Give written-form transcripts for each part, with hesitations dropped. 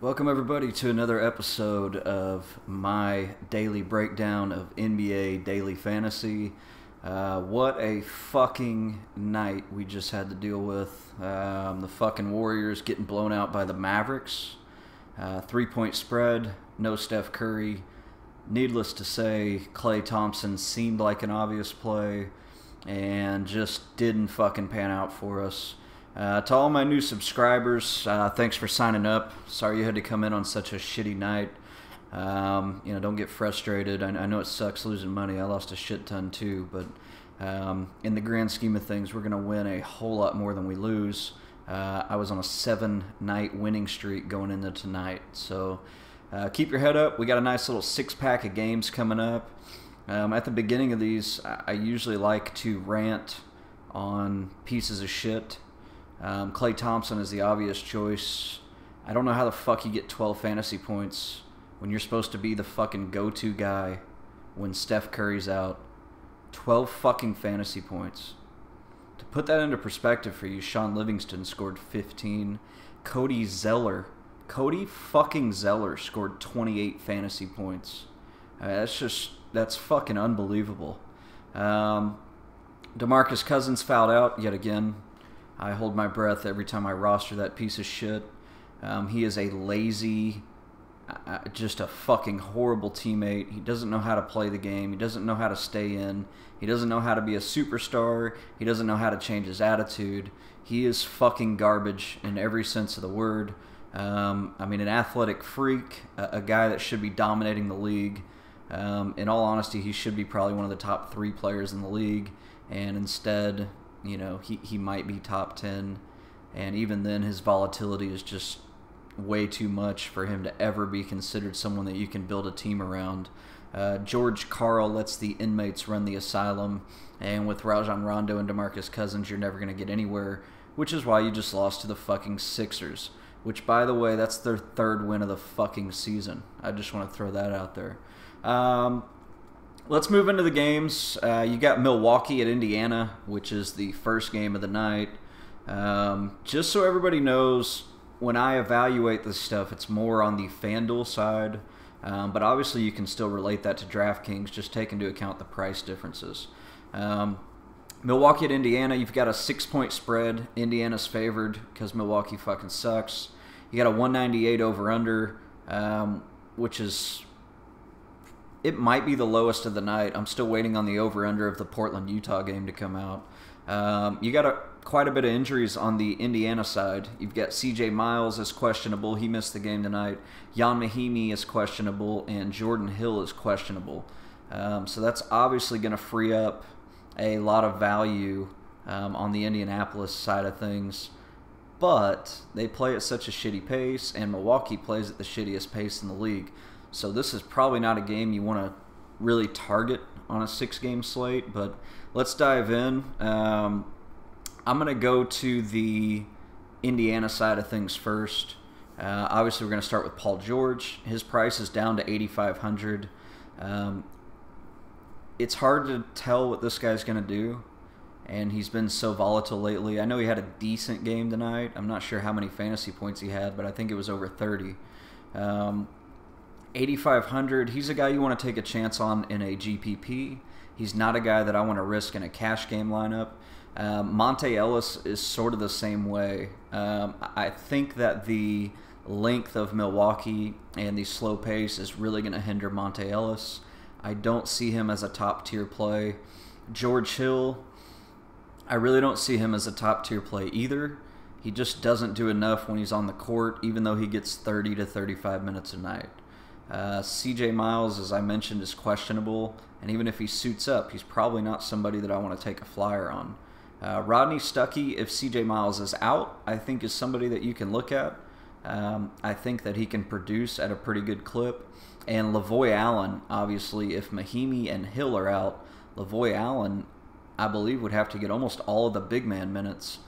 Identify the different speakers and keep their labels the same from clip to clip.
Speaker 1: Welcome everybody to another episode of my daily breakdown of NBA Daily Fantasy. What a fucking night we just had to deal with. The fucking Warriors getting blown out by the Mavericks. 3-point spread, no Steph Curry. Needless to say, Klay Thompson seemed like an obvious play and just didn't fucking pan out for us. To all my new subscribers, thanks for signing up. Sorry you had to come in on such a shitty night. Don't get frustrated. I know it sucks losing money. I lost a shit ton too, but in the grand scheme of things, we're going to win a whole lot more than we lose. I was on a 7-night winning streak going into tonight, so keep your head up. We got a nice little 6-pack of games coming up. At the beginning of these, I usually like to rant on pieces of shit. Klay Thompson is the obvious choice. I don't know how the fuck you get 12 fantasy points when you're supposed to be the fucking go-to guy when Steph Curry's out. 12 fucking fantasy points. To put that into perspective for you, Sean Livingston scored 15. Cody fucking Zeller scored 28 fantasy points. That's fucking unbelievable. DeMarcus Cousins fouled out yet again. I hold my breath every time I roster that piece of shit. He is a lazy, just a fucking horrible teammate. He doesn't know how to play the game. He doesn't know how to stay in. He doesn't know how to be a superstar. He doesn't know how to change his attitude. He is fucking garbage in every sense of the word. An athletic freak, a guy that should be dominating the league. In all honesty, he should be probably one of the top 3 players in the league, and instead, he might be top 10, and even then his volatility is just way too much for him to ever be considered someone that you can build a team around. George Karl lets the inmates run the asylum, and with Rajon Rondo and DeMarcus Cousins, you're never going to get anywhere, which is why you just lost to the fucking Sixers, which, by the way, that's their 3rd win of the fucking season. I just want to throw that out there. Let's move into the games. You got Milwaukee at Indiana, which is the first game of the night. Just so everybody knows, when I evaluate this stuff, it's more on the FanDuel side. But obviously you can still relate that to DraftKings, just take into account the price differences. Milwaukee at Indiana, you've got a 6-point spread. Indiana's favored because Milwaukee fucking sucks. You got a 198 over-under, which is... It might be the lowest of the night. I'm still waiting on the over-under of the Portland-Utah game to come out. You got quite a bit of injuries on the Indiana side. You've got C.J. Miles is questionable. He missed the game tonight. Jan Mahimi is questionable, and Jordan Hill is questionable. So that's obviously going to free up a lot of value on the Indianapolis side of things. But they play at such a shitty pace, and Milwaukee plays at the shittiest pace in the league. So this is probably not a game you want to really target on a 6-game slate, but let's dive in. I'm going to go to the Indiana side of things first. Obviously, we're going to start with Paul George. His price is down to $8,500. It's hard to tell what this guy's going to do, and he's been so volatile lately. I know he had a decent game tonight. I'm not sure how many fantasy points he had, but I think it was over 30. 8,500, he's a guy you want to take a chance on in a GPP. He's not a guy that I want to risk in a cash game lineup. Monte Ellis is sort of the same way. I think that the length of Milwaukee and the slow pace is really going to hinder Monte Ellis. I don't see him as a top-tier play. George Hill, I really don't see him as a top-tier play either. He just doesn't do enough when he's on the court, even though he gets 30 to 35 minutes a night. C.J. Miles, as I mentioned, is questionable, and even if he suits up, he's probably not somebody that I want to take a flyer on. Rodney Stuckey, if C.J. Miles is out, I think is somebody that you can look at. I think that he can produce at a pretty good clip. And Lavoy Allen, obviously, if Mahimi and Hill are out, Lavoy Allen, I believe, would have to get almost all of the big man minutes,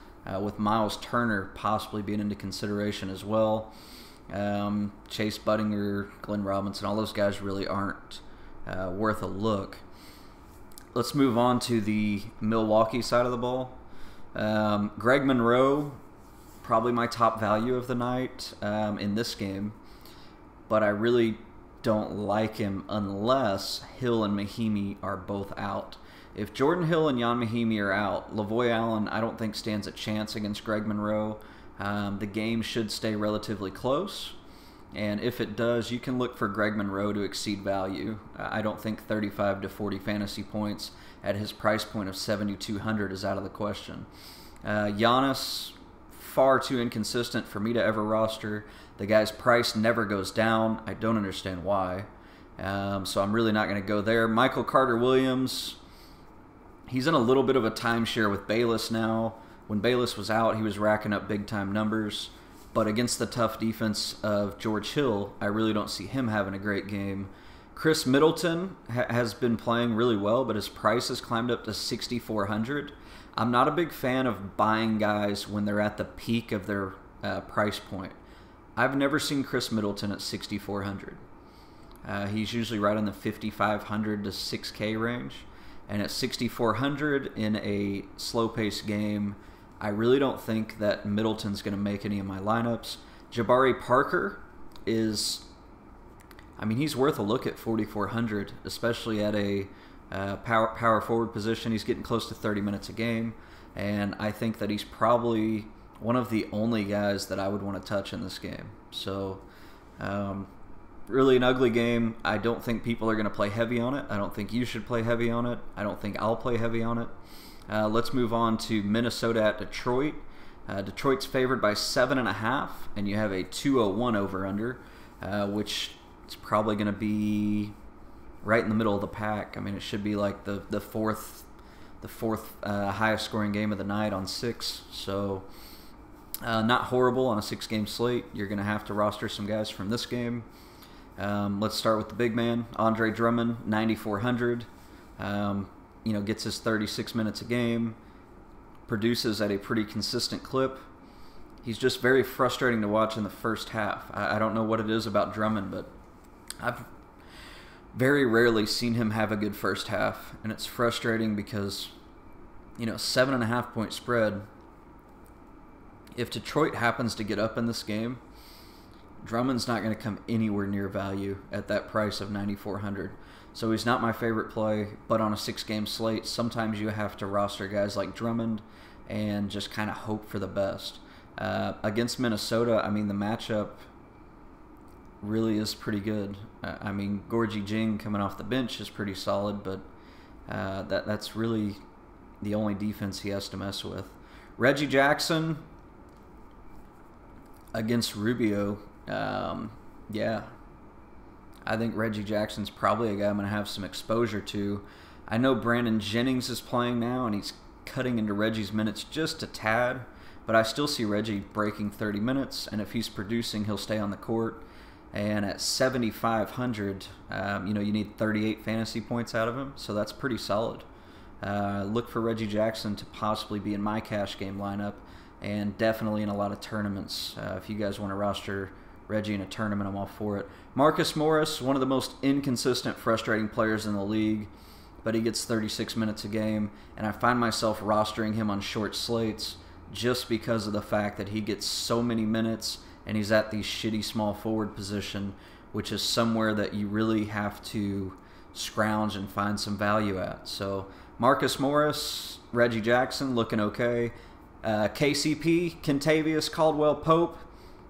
Speaker 1: with Miles Turner possibly being into consideration as well. Chase Budinger, Glenn Robinson, all those guys really aren't worth a look. Let's move on to the Milwaukee side of the ball. Greg Monroe, probably my top value of the night in this game. but I really don't like him unless Hill and Mahinmi are both out. If Jordan Hill and Ian Mahinmi are out, Lavoy Allen I don't think stands a chance against Greg Monroe. The game should stay relatively close, and if it does, you can look for Greg Monroe to exceed value. I don't think 35 to 40 fantasy points at his price point of 7,200 is out of the question. Giannis, far too inconsistent for me to ever roster. The guy's price never goes down. I don't understand why. So I'm really not going to go there. Michael Carter-Williams, he's in a little bit of a timeshare with Bayless now. When Bayless was out, he was racking up big-time numbers. But against the tough defense of George Hill, I really don't see him having a great game. Chris Middleton has been playing really well, but his price has climbed up to 6,400. I'm not a big fan of buying guys when they're at the peak of their price point. I've never seen Chris Middleton at 6,400. He's usually right in the 5,500 to 6K range. And at 6,400 in a slow-paced game, I really don't think that Middleton's going to make any of my lineups. Jabari Parker is, I mean, he's worth a look at 4,400, especially at a power forward position. He's getting close to 30 minutes a game, and I think that he's probably one of the only guys that I would want to touch in this game. So, really an ugly game. I don't think people are going to play heavy on it. I don't think you should play heavy on it. I don't think I'll play heavy on it. Let's move on to Minnesota at Detroit. Detroit's favored by 7.5, and you have a 201 over/under, which is probably going to be right in the middle of the pack. I mean, it should be like the fourth highest scoring game of the night on 6. So not horrible on a 6-game slate. You're going to have to roster some guys from this game. Let's start with the big man, Andre Drummond, 9,400. Gets his 36 minutes a game, produces at a pretty consistent clip. He's just very frustrating to watch in the first half. I don't know what it is about Drummond, but I've very rarely seen him have a good first half, and it's frustrating because, 7.5 point spread. If Detroit happens to get up in this game, Drummond's not going to come anywhere near value at that price of 9,400. So he's not my favorite play, but on a 6-game slate, sometimes you have to roster guys like Drummond and just kind of hope for the best. Against Minnesota, I mean, the matchup really is pretty good. Gorgie Jing coming off the bench is pretty solid, but that's really the only defense he has to mess with. Reggie Jackson against Rubio, I think Reggie Jackson's probably a guy I'm going to have some exposure to. I know Brandon Jennings is playing now, and he's cutting into Reggie's minutes just a tad, but I still see Reggie breaking 30 minutes, and if he's producing, he'll stay on the court. And at 7,500, you need 38 fantasy points out of him, so that's pretty solid. Look for Reggie Jackson to possibly be in my cash game lineup, and definitely in a lot of tournaments. If you guys want to roster Reggie in a tournament, I'm all for it. Marcus Morris, one of the most inconsistent, frustrating players in the league, but he gets 36 minutes a game, and I find myself rostering him on short slates just because of the fact that he gets so many minutes, and he's at the shitty small forward position, which is somewhere that you really have to scrounge and find some value at. So Marcus Morris, Reggie Jackson looking okay. KCP, Kentavious Caldwell-Pope,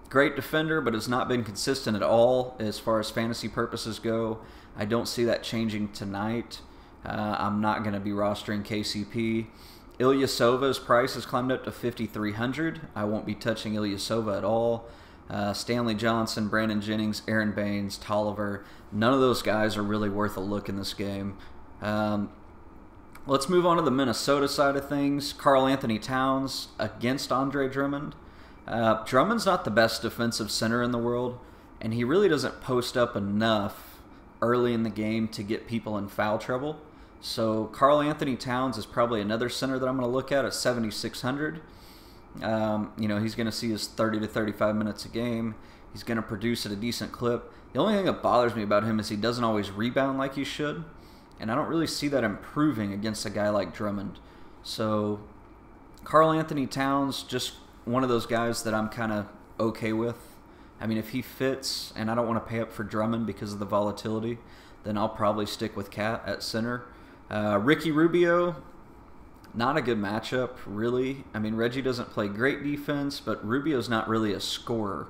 Speaker 1: great defender, but has not been consistent at all as far as fantasy purposes go. I don't see that changing tonight. I'm not going to be rostering KCP. Ilyasova's price has climbed up to 5,300. I won't be touching Ilyasova at all. Stanley Johnson, Brandon Jennings, Aaron Baines, Tolliver, none of those guys are really worth a look in this game. Let's move on to the Minnesota side of things. Karl Anthony Towns against Andre Drummond. Drummond's not the best defensive center in the world, and he really doesn't post up enough early in the game to get people in foul trouble. So Karl Anthony Towns is probably another center that I'm going to look at 7,600. He's going to see his 30 to 35 minutes a game. He's going to produce at a decent clip. The only thing that bothers me about him is he doesn't always rebound like he should, and I don't really see that improving against a guy like Drummond. So Karl Anthony Towns, just one of those guys that I'm kind of okay with. I mean, if he fits, and I don't want to pay up for Drummond because of the volatility, then I'll probably stick with Cat at center. Ricky Rubio, not a good matchup, really. I mean, Reggie doesn't play great defense, but Rubio's not really a scorer.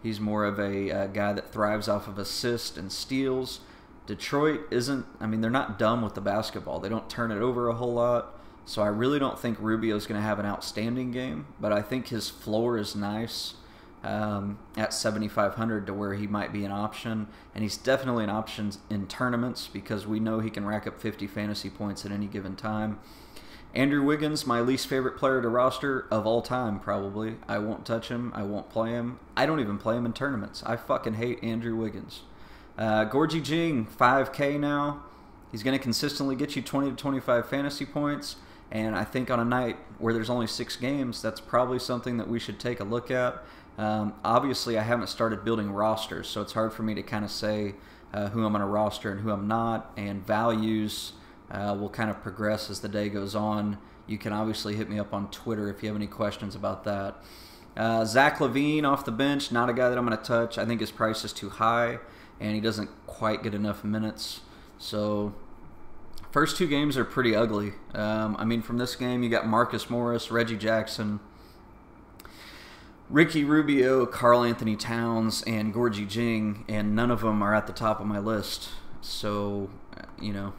Speaker 1: He's more of a guy that thrives off of assists and steals. Detroit isn't, I mean, they're not dumb with the basketball. They don't turn it over a whole lot. So I really don't think Rubio's going to have an outstanding game, but I think his floor is nice at 7,500 to where he might be an option. And he's definitely an option in tournaments because we know he can rack up 50 fantasy points at any given time. Andrew Wiggins, my least favorite player to roster of all time, probably. I won't touch him. I won't play him. I don't even play him in tournaments. I fucking hate Andrew Wiggins. Gorgie Jing, 5K now. He's going to consistently get you 20 to 25 fantasy points. And I think on a night where there's only 6 games, that's probably something that we should take a look at. Obviously, I haven't started building rosters, so it's hard for me to kind of say who I'm going to roster and who I'm not. And values will kind of progress as the day goes on. You can obviously hit me up on Twitter if you have any questions about that. Zach LaVine off the bench, not a guy that I'm going to touch. I think his price is too high, and he doesn't quite get enough minutes. So first 2 games are pretty ugly. I mean, from this game, you got Marcus Morris, Reggie Jackson, Ricky Rubio, Karl Anthony Towns, and Gorgie Jing, and none of them are at the top of my list. So, you know,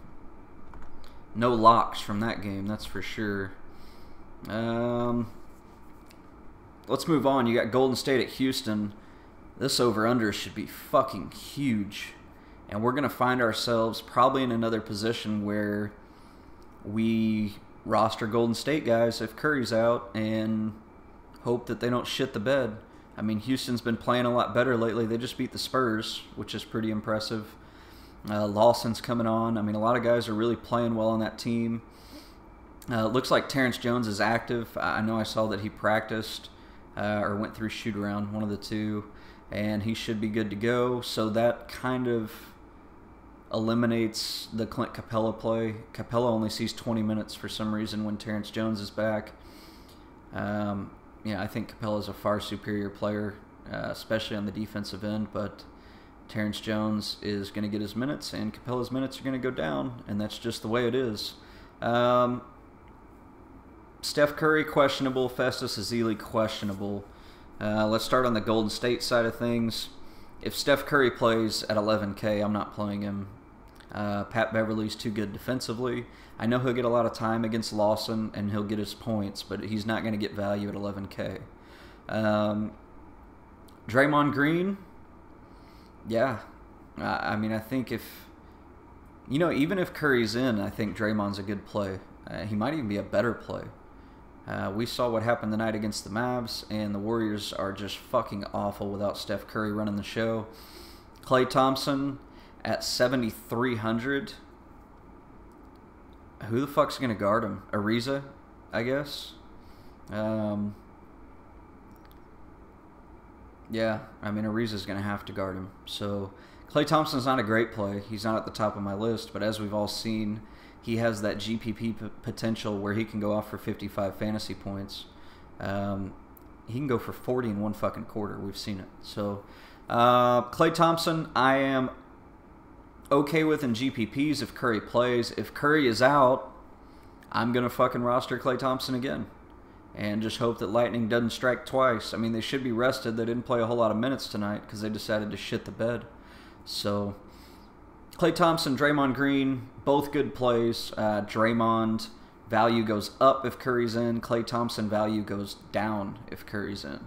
Speaker 1: no locks from that game, that's for sure. Let's move on. You got Golden State at Houston. This over-under should be fucking huge. And we're going to find ourselves probably in another position where we roster Golden State guys if Curry's out and hope that they don't shit the bed. I mean, Houston's been playing a lot better lately. They just beat the Spurs, which is pretty impressive. Lawson's coming on. I mean, a lot of guys are really playing well on that team. Looks like Terrence Jones is active. I know I saw that he practiced or went through shoot-around, one of the two, and he should be good to go. So that kind of eliminates the Clint Capella play. Capella only sees 20 minutes for some reason when Terrence Jones is back. Yeah, I think Capella's a far superior player, especially on the defensive end, but Terrence Jones is going to get his minutes, and Capella's minutes are going to go down, and that's just the way it is. Steph Curry, questionable. Festus Ezeli, questionable. Let's start on the Golden State side of things. If Steph Curry plays at 11K, I'm not playing him. Pat Beverly's too good defensively. I know he'll get a lot of time against Lawson, and he'll get his points, but he's not going to get value at 11K. Draymond Green, yeah. I mean, I think if, you know, even if Curry's in, I think Draymond's a good play. He might even be a better play. We saw what happened tonight against the Mavs, and the Warriors are just fucking awful without Steph Curry running the show. Klay Thompson at 7,300. Who the fuck's going to guard him? Ariza, I guess? Yeah, I mean, Ariza's going to have to guard him. So Klay Thompson's not a great play. He's not at the top of my list, but as we've all seen, he has that GPP potential where he can go off for 55 fantasy points. He can go for 40 in one fucking quarter. We've seen it. So Klay Thompson, I am okay with in GPPs if Curry plays. If Curry is out, I'm going to fucking roster Klay Thompson again and just hope that lightning doesn't strike twice. I mean, they should be rested. They didn't play a whole lot of minutes tonight because they decided to shit the bed. So Klay Thompson, Draymond Green, both good plays. Draymond value goes up if Curry's in. Klay Thompson value goes down if Curry's in.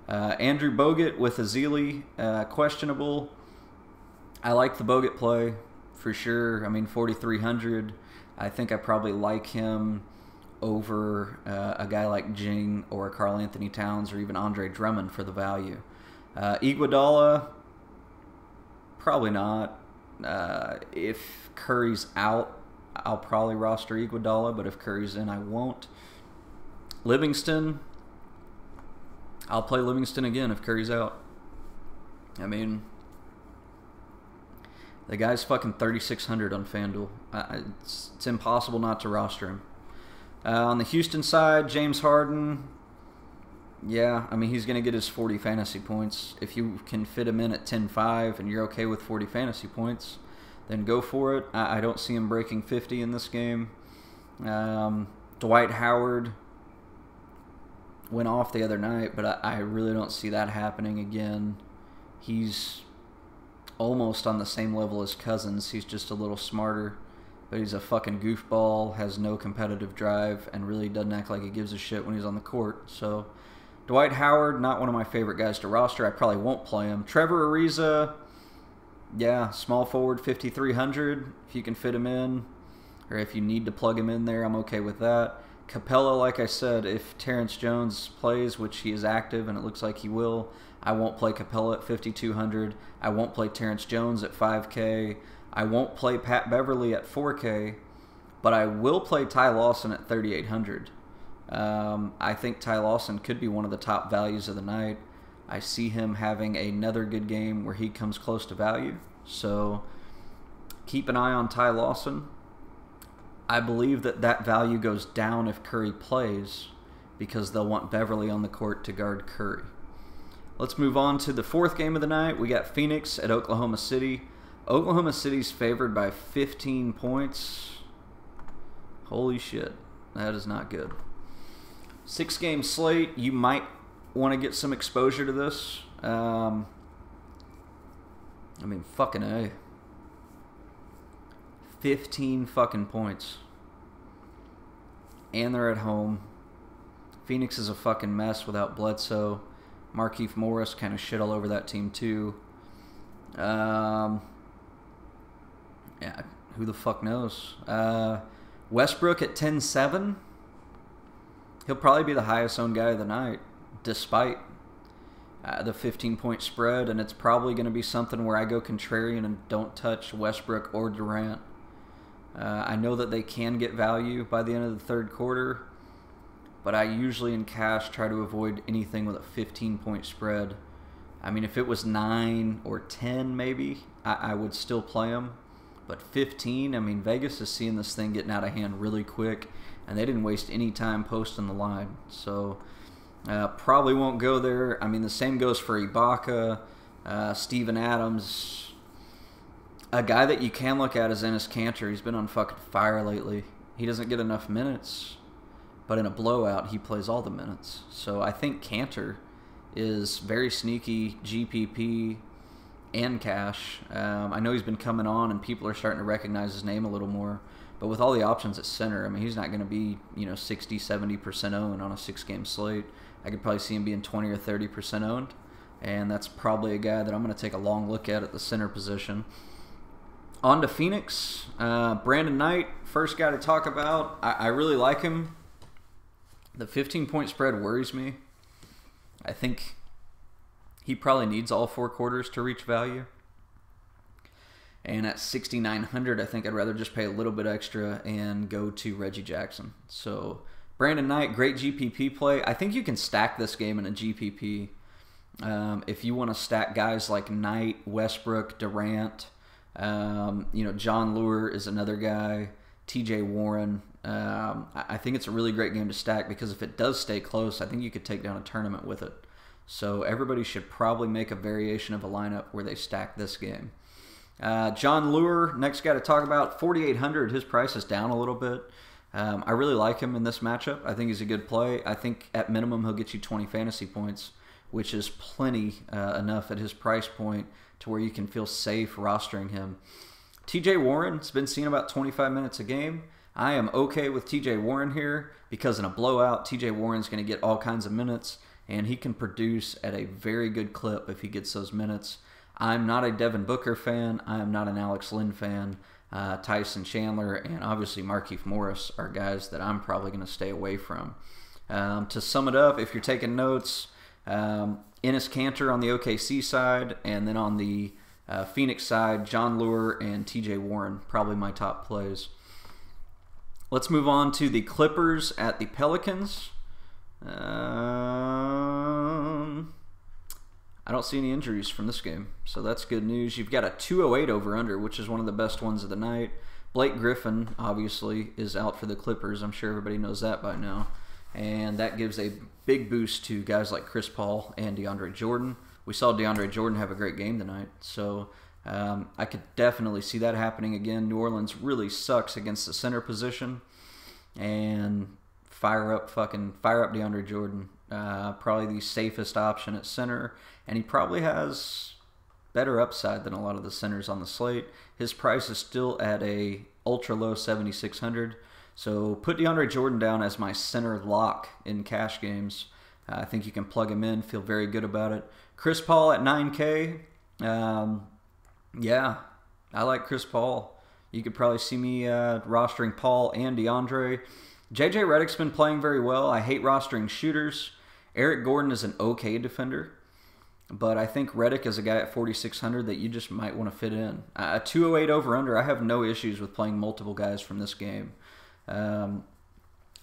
Speaker 1: Andrew Bogut with Ezeli, questionable. I like the Bogut play for sure. I mean, 4,300. I think I probably like him over a guy like Jing or Karl Anthony Towns or even Andre Drummond for the value. Iguodala, probably not. If Curry's out, I'll probably roster Iguodala, but if Curry's in, I won't. Livingston, I'll play Livingston again if Curry's out. I mean, the guy's fucking 3,600 on FanDuel. It's impossible not to roster him. On the Houston side, James Harden, Yeah, I mean, he's going to get his 40 fantasy points. If you can fit him in at 10-5 and you're okay with 40 fantasy points, then go for it. I don't see him breaking 50 in this game. Dwight Howard went off the other night, but I really don't see that happening again. He's almost on the same level as Cousins. He's just a little smarter, but he's a fucking goofball, has no competitive drive, and really doesn't act like he gives a shit when he's on the court. So Dwight Howard, not one of my favorite guys to roster. I probably won't play him. Trevor Ariza, yeah, small forward, 5,300. If you can fit him in, or if you need to plug him in there, I'm okay with that. Capella, like I said, if Terrence Jones plays, which he is active and it looks like he will, I won't play Capella at 5,200. I won't play Terrence Jones at 5K. I won't play Pat Beverly at 4K, but I will play Ty Lawson at 3,800. I think Ty Lawson could be one of the top values of the night. I see him having another good game where he comes close to value. So keep an eye on Ty Lawson. I believe that value goes down if Curry plays because they'll want Beverly on the court to guard Curry. Let's move on to the fourth game of the night. We got Phoenix at Oklahoma City. Oklahoma City's favored by 15 points. Holy shit. That is not good. 6-game slate. You might want to get some exposure to this. I mean, fucking A. 15 fucking points. And they're at home. Phoenix is a fucking mess without Bledsoe. Markieff Morris kind of shit all over that team too. Yeah, who the fuck knows? Westbrook at 10-7. He'll probably be the highest owned guy of the night, despite the 15-point spread, and it's probably going to be something where I go contrarian and don't touch Westbrook or Durant. I know that they can get value by the end of the third quarter, but I usually in cash try to avoid anything with a 15-point spread. I mean, if it was 9 or 10 maybe, I would still play them. But 15, I mean, Vegas is seeing this thing getting out of hand really quick, and they didn't waste any time posting the line. So probably won't go there. I mean, the same goes for Ibaka, Steven Adams. A guy that you can look at is Enes Kanter. He's been on fucking fire lately. He doesn't get enough minutes, but in a blowout, he plays all the minutes. So I think Kanter is very sneaky GPP and cash. I know he's been coming on, and people are starting to recognize his name a little more. But with all the options at center, I mean, he's not going to be 60, 70% owned on a 6-game slate. I could probably see him being 20 or 30% owned, and that's probably a guy that I'm going to take a long look at the center position. On to Phoenix. Brandon Knight, first guy to talk about. I really like him. The 15-point spread worries me. I think he probably needs all 4 quarters to reach value. And at 6,900, I think I'd rather just pay a little bit extra and go to Reggie Jackson. So Brandon Knight, great GPP play. I think you can stack this game in a GPP. If you want to stack guys like Knight, Westbrook, Durant, John Lure is another guy, TJ Warren. I think it's a really great game to stack because if it does stay close, I think you could take down a tournament with it. So everybody should probably make a variation of a lineup where they stack this game. John Lure, next guy to talk about, 4,800. His price is down a little bit. I really like him in this matchup. I think he's a good play. I think at minimum he'll get you 20 fantasy points, which is plenty enough at his price point to where you can feel safe rostering him. TJ Warren's been seeing about 25 minutes a game. I am okay with TJ Warren here because in a blowout, TJ Warren's going to get all kinds of minutes, and he can produce at a very good clip if he gets those minutes. I'm not a Devin Booker fan. I am not an Alex Len fan. Tyson Chandler and obviously Markieff Morris are guys that I'm probably going to stay away from. To sum it up, if you're taking notes, Enes Kanter on the OKC side, and then on the Phoenix side, John Lure and TJ Warren, probably my top plays. Let's move on to the Clippers at the Pelicans. I don't see any injuries from this game, so that's good news. You've got a 208 over-under, which is one of the best ones of the night. Blake Griffin, obviously, is out for the Clippers. I'm sure everybody knows that by now. and that gives a big boost to guys like Chris Paul and DeAndre Jordan. We saw DeAndre Jordan have a great game tonight, so I could definitely see that happening again. New Orleans really sucks against the center position, and fire up DeAndre Jordan. Probably the safest option at center, and he probably has better upside than a lot of the centers on the slate. His price is still at a ultra low 7,600. So put DeAndre Jordan down as my center lock in cash games. I think you can plug him in, feel very good about it. Chris Paul at 9K. Yeah, I like Chris Paul. You could probably see me rostering Paul and DeAndre. JJ Redick's been playing very well. I hate rostering shooters. Eric Gordon is an okay defender, but I think Redick is a guy at 4,600 that you just might want to fit in. A 208 over-under, I have no issues with playing multiple guys from this game.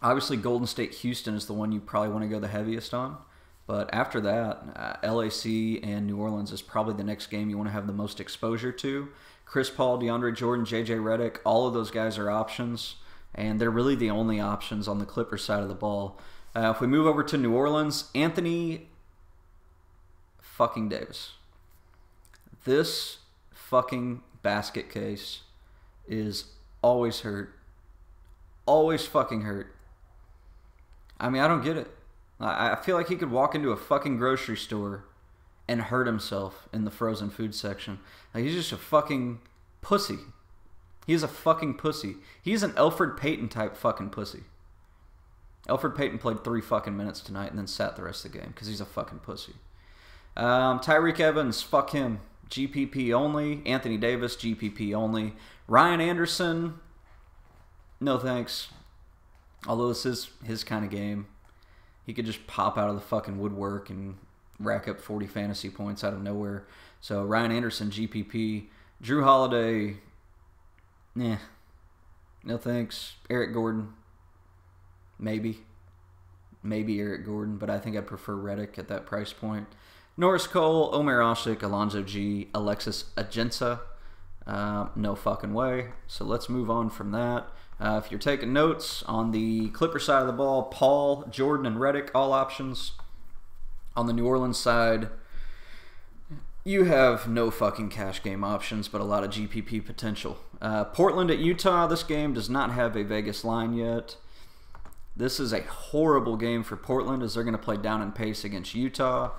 Speaker 1: Obviously, Golden State Houston is the one you probably want to go the heaviest on. But after that, LAC and New Orleans is probably the next game you want to have the most exposure to. Chris Paul, DeAndre Jordan, JJ Redick, all of those guys are options, and they're really the only options on the Clippers side of the ball. If we move over to New Orleans, Anthony fucking Davis. This fucking basket case is always hurt. Always fucking hurt. I mean, I don't get it. I feel like he could walk into a fucking grocery store and hurt himself in the frozen food section. Like, he's just a fucking pussy. He's a fucking pussy. He's an Elfrid Payton type fucking pussy. Elfrid Payton played 3 fucking minutes tonight and then sat the rest of the game because he's a fucking pussy. Tyreke Evans, fuck him. GPP only. Anthony Davis, GPP only. Ryan Anderson, no thanks. Although this is his kind of game. He could just pop out of the fucking woodwork and rack up 40 fantasy points out of nowhere. So Ryan Anderson, GPP. Drew Holiday, nah. No thanks. Eric Gordon, maybe. Maybe Eric Gordon, but I think I'd prefer Redick at that price point. Norris Cole, Omer Asik, Alonzo G, Alexis Agensa. No fucking way. So let's move on from that. If you're taking notes, on the Clipper side of the ball, Paul, Jordan, and Redick, all options. On the New Orleans side, you have no fucking cash game options, but a lot of GPP potential. Portland at Utah, this game does not have a Vegas line yet. This is a horrible game for Portland as they're going to play down in pace against Utah.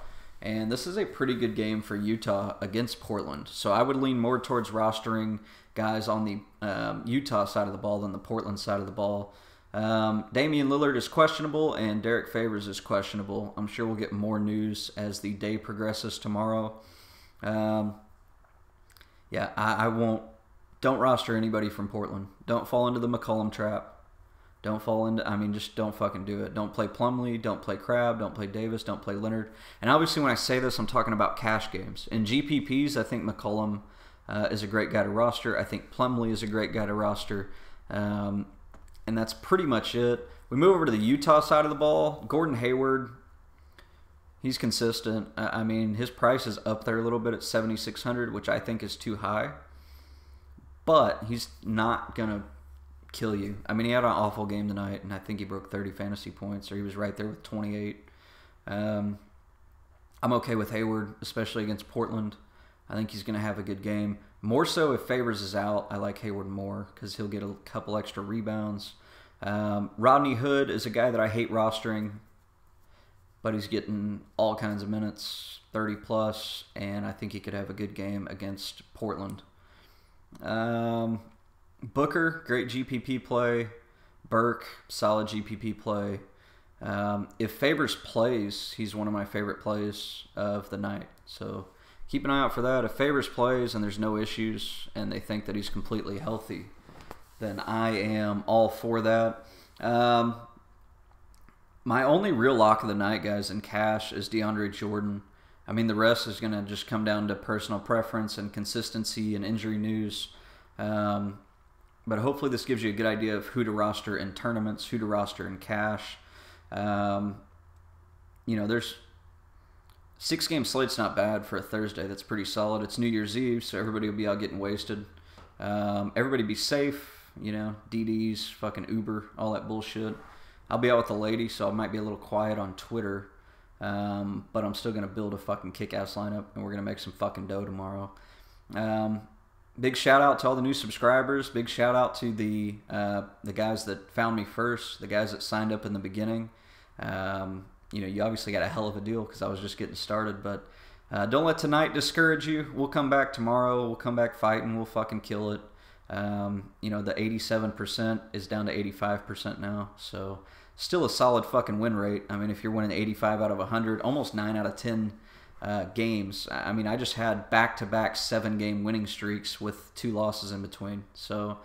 Speaker 1: And this is a pretty good game for Utah against Portland. So I would lean more towards rostering guys on the Utah side of the ball than the Portland side of the ball. Damian Lillard is questionable and Derek Favors is questionable. I'm sure we'll get more news as the day progresses tomorrow. Yeah, I won't. Don't roster anybody from Portland. Don't fall into the McCollum trap. Don't fall into, just don't fucking do it. Don't play Plumlee, don't play Crabbe, don't play Davis, don't play Leonard. And obviously when I say this, I'm talking about cash games. In GPPs, I think McCollum is a great guy to roster. I think Plumlee is a great guy to roster. And that's pretty much it. We move over to the Utah side of the ball. Gordon Hayward, he's consistent. His price is up there a little bit at 7,600, which I think is too high. But he's not going to kill you. He had an awful game tonight, and I think he broke 30 fantasy points, or he was right there with 28. I'm okay with Hayward, especially against Portland. I think he's going to have a good game. More so if Favors is out, I like Hayward more because he'll get a couple extra rebounds. Rodney Hood is a guy that I hate rostering, but he's getting all kinds of minutes, 30 plus, and I think he could have a good game against Portland. Booker, great GPP play. Burke, solid GPP play. If Favors plays, he's one of my favorite plays of the night. So keep an eye out for that. If Favors plays and there's no issues and they think that he's completely healthy, then I am all for that. My only real lock of the night, guys, in cash is DeAndre Jordan. The rest is going to just come down to personal preference and consistency and injury news. But hopefully this gives you a good idea of who to roster in tournaments, who to roster in cash. There's 6-game slate's not bad for a Thursday. That's pretty solid. It's New Year's Eve, so everybody will be out getting wasted. Everybody be safe. DDs, fucking Uber, all that bullshit. I'll be out with the lady, so I might be a little quiet on Twitter. But I'm still going to build a fucking kick-ass lineup, and we're going to make some fucking dough tomorrow. Big shout-out to all the new subscribers. Big shout-out to the guys that found me first, the guys that signed up in the beginning. You know, you obviously got a hell of a deal because I was just getting started, but don't let tonight discourage you. We'll come back tomorrow. We'll come back fighting. We'll fucking kill it. You know, the 87% is down to 85% now, so still a solid fucking win rate. I mean, if you're winning 85 out of 100, almost 9 out of 10 games. I mean, I just had back-to-back 7-game winning streaks with 2 losses in between. So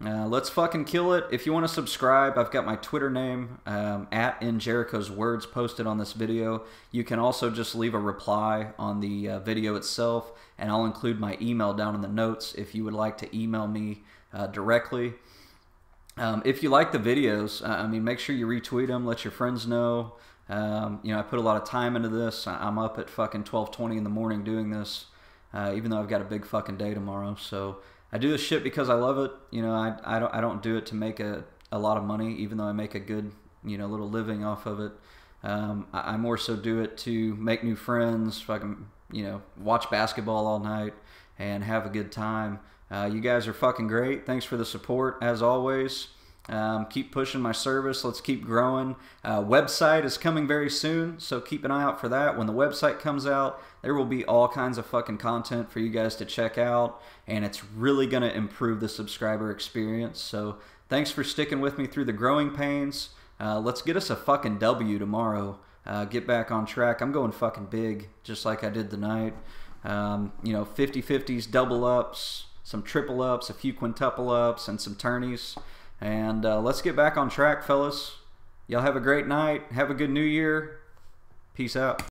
Speaker 1: let's fucking kill it. If you want to subscribe, I've got my Twitter name, at In Jericho's Words, posted on this video. You can also just leave a reply on the video itself, and I'll include my email down in the notes if you would like to email me directly. If you like the videos, I mean, make sure you retweet them, let your friends know. You know, I put a lot of time into this. I'm up at fucking 12:20 in the morning doing this, even though I've got a big fucking day tomorrow. So I do this shit because I love it. You know, I don't do it to make a lot of money, even though I make a good, you know, little living off of it. I more so do it to make new friends, fucking, you know, watch basketball all night and have a good time. You guys are fucking great. Thanks for the support, as always. Keep pushing my service. Let's keep growing. Website is coming very soon, so keep an eye out for that. When the website comes out, there will be all kinds of fucking content for you guys to check out, and it's really going to improve the subscriber experience. So thanks for sticking with me through the growing pains. Let's get us a fucking W tomorrow. Get back on track. I'm going fucking big, just like I did tonight. You know, 50-50s, double ups, some triple ups, a few quintuple ups, and some turnies. And let's get back on track, fellas. Y'all have a great night. Have a good new year. Peace out.